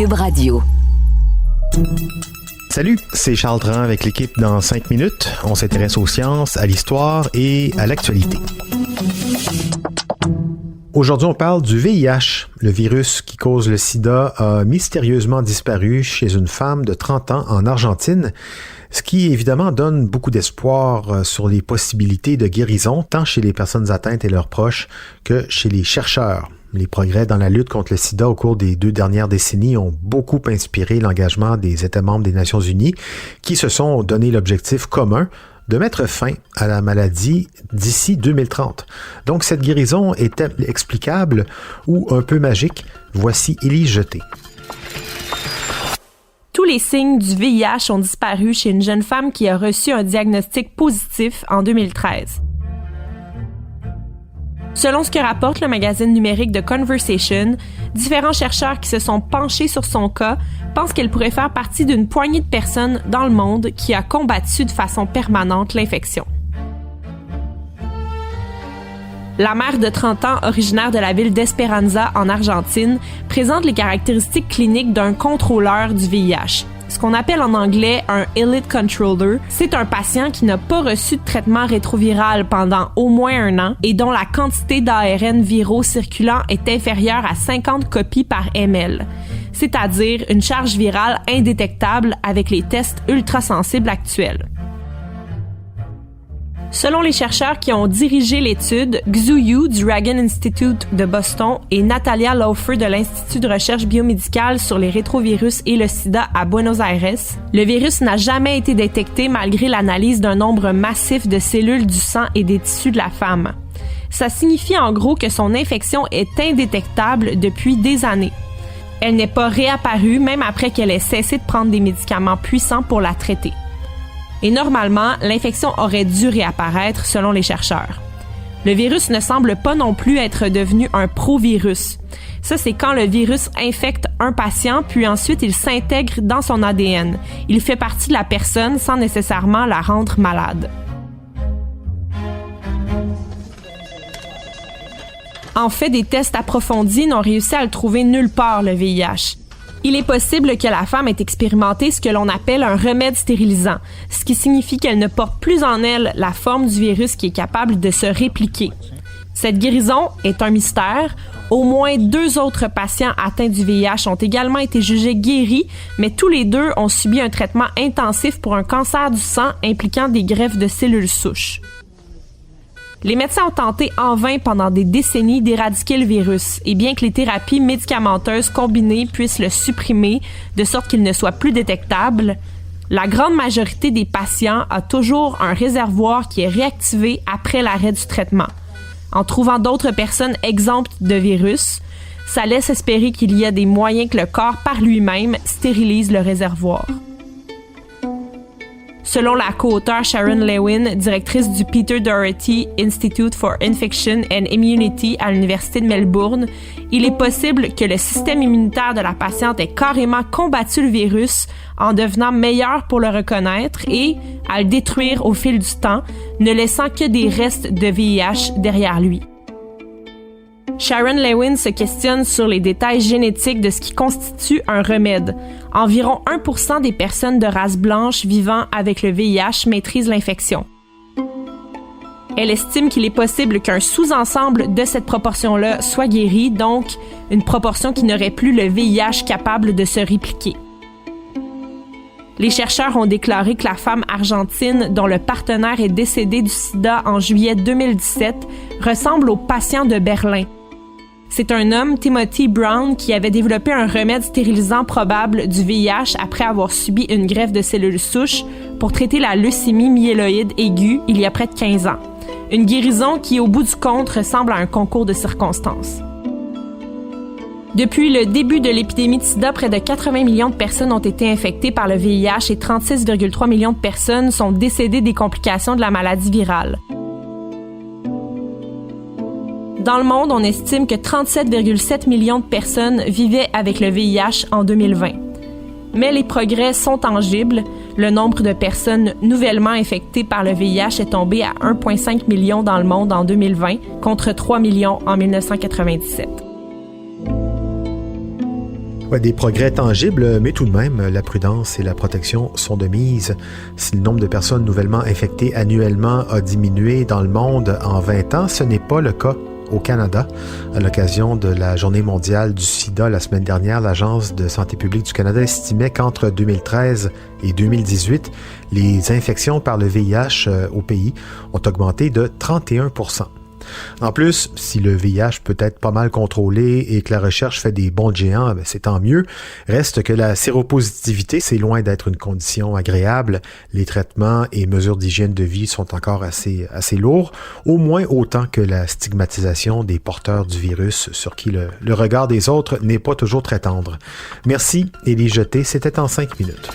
Cube Radio. Salut, c'est Charles Dran avec l'équipe dans 5 minutes. On s'intéresse aux sciences, à l'histoire et à l'actualité. Aujourd'hui, on parle du VIH. Le virus qui cause le sida a mystérieusement disparu chez une femme de 30 ans en Argentine, ce qui évidemment donne beaucoup d'espoir sur les possibilités de guérison, tant chez les personnes atteintes et leurs proches que chez les chercheurs. Les progrès dans la lutte contre le sida au cours des 2 dernières décennies ont beaucoup inspiré l'engagement des États membres des Nations unies qui se sont donné l'objectif commun de mettre fin à la maladie d'ici 2030. Donc, cette guérison est-elle explicable ou un peu magique? Voici Élise Jeté. Tous les signes du VIH ont disparu chez une jeune femme qui a reçu un diagnostic positif en 2013. Selon ce que rapporte le magazine numérique de Conversation, différents chercheurs qui se sont penchés sur son cas pensent qu'elle pourrait faire partie d'une poignée de personnes dans le monde qui a combattu de façon permanente l'infection. La mère de 30 ans, originaire de la ville d'Esperanza en Argentine, présente les caractéristiques cliniques d'un contrôleur du VIH. Ce qu'on appelle en anglais un elite controller, c'est un patient qui n'a pas reçu de traitement rétroviral pendant au moins 1 an et dont la quantité d'ARN viraux circulant est inférieure à 50 copies par ml, c'est-à-dire une charge virale indétectable avec les tests ultrasensibles actuels. Selon les chercheurs qui ont dirigé l'étude, Xu Yu du Ragon Institute de Boston et Natalia Laufer de l'Institut de recherche biomédicale sur les rétrovirus et le sida à Buenos Aires, le virus n'a jamais été détecté malgré l'analyse d'un nombre massif de cellules du sang et des tissus de la femme. Ça signifie en gros que son infection est indétectable depuis des années. Elle n'est pas réapparue même après qu'elle ait cessé de prendre des médicaments puissants pour la traiter. Et normalement, l'infection aurait dû réapparaître selon les chercheurs. Le virus ne semble pas non plus être devenu un provirus. Ça, c'est quand le virus infecte un patient, puis ensuite il s'intègre dans son ADN. Il fait partie de la personne sans nécessairement la rendre malade. En fait, des tests approfondis n'ont réussi à le trouver nulle part, le VIH. Il est possible que la femme ait expérimenté ce que l'on appelle un remède stérilisant, ce qui signifie qu'elle ne porte plus en elle la forme du virus qui est capable de se répliquer. Cette guérison est un mystère. Au moins 2 autres patients atteints du VIH ont également été jugés guéris, mais tous les 2 ont subi un traitement intensif pour un cancer du sang impliquant des greffes de cellules souches. Les médecins ont tenté en vain pendant des décennies d'éradiquer le virus, et bien que les thérapies médicamenteuses combinées puissent le supprimer de sorte qu'il ne soit plus détectable, la grande majorité des patients a toujours un réservoir qui est réactivé après l'arrêt du traitement. En trouvant d'autres personnes exemptes de virus, ça laisse espérer qu'il y a des moyens que le corps par lui-même stérilise le réservoir. Selon la co-auteure Sharon Lewin, directrice du Peter Doherty Institute for Infection and Immunity à l'Université de Melbourne, il est possible que le système immunitaire de la patiente ait carrément combattu le virus en devenant meilleur pour le reconnaître et à le détruire au fil du temps, ne laissant que des restes de VIH derrière lui. Sharon Lewin se questionne sur les détails génétiques de ce qui constitue un remède. Environ 1% des personnes de race blanche vivant avec le VIH maîtrisent l'infection. Elle estime qu'il est possible qu'un sous-ensemble de cette proportion-là soit guéri, donc une proportion qui n'aurait plus le VIH capable de se répliquer. Les chercheurs ont déclaré que la femme argentine dont le partenaire est décédé du sida en juillet 2017 ressemble au patient de Berlin. C'est un homme, Timothy Brown, qui avait développé un remède stérilisant probable du VIH après avoir subi une greffe de cellules souches pour traiter la leucémie myéloïde aiguë il y a près de 15 ans. Une guérison qui, au bout du compte, ressemble à un concours de circonstances. Depuis le début de l'épidémie de sida, près de 80 millions de personnes ont été infectées par le VIH et 36,3 millions de personnes sont décédées des complications de la maladie virale. Dans le monde, on estime que 37,7 millions de personnes vivaient avec le VIH en 2020. Mais les progrès sont tangibles. Le nombre de personnes nouvellement infectées par le VIH est tombé à 1,5 million dans le monde en 2020, contre 3 millions en 1997. Ouais, des progrès tangibles, mais tout de même, la prudence et la protection sont de mise. Si le nombre de personnes nouvellement infectées annuellement a diminué dans le monde en 20 ans, ce n'est pas le cas au Canada. À l'occasion de la Journée mondiale du sida la semaine dernière, l'Agence de santé publique du Canada estimait qu'entre 2013 et 2018, les infections par le VIH au pays ont augmenté de 31%. En plus, si le VIH peut être pas mal contrôlé et que la recherche fait des bonds de géant, c'est tant mieux. Reste que la séropositivité, c'est loin d'être une condition agréable. Les traitements et mesures d'hygiène de vie sont encore assez lourds, au moins autant que la stigmatisation des porteurs du virus sur qui le regard des autres n'est pas toujours très tendre. Merci, Élie Jeté, c'était en 5 minutes.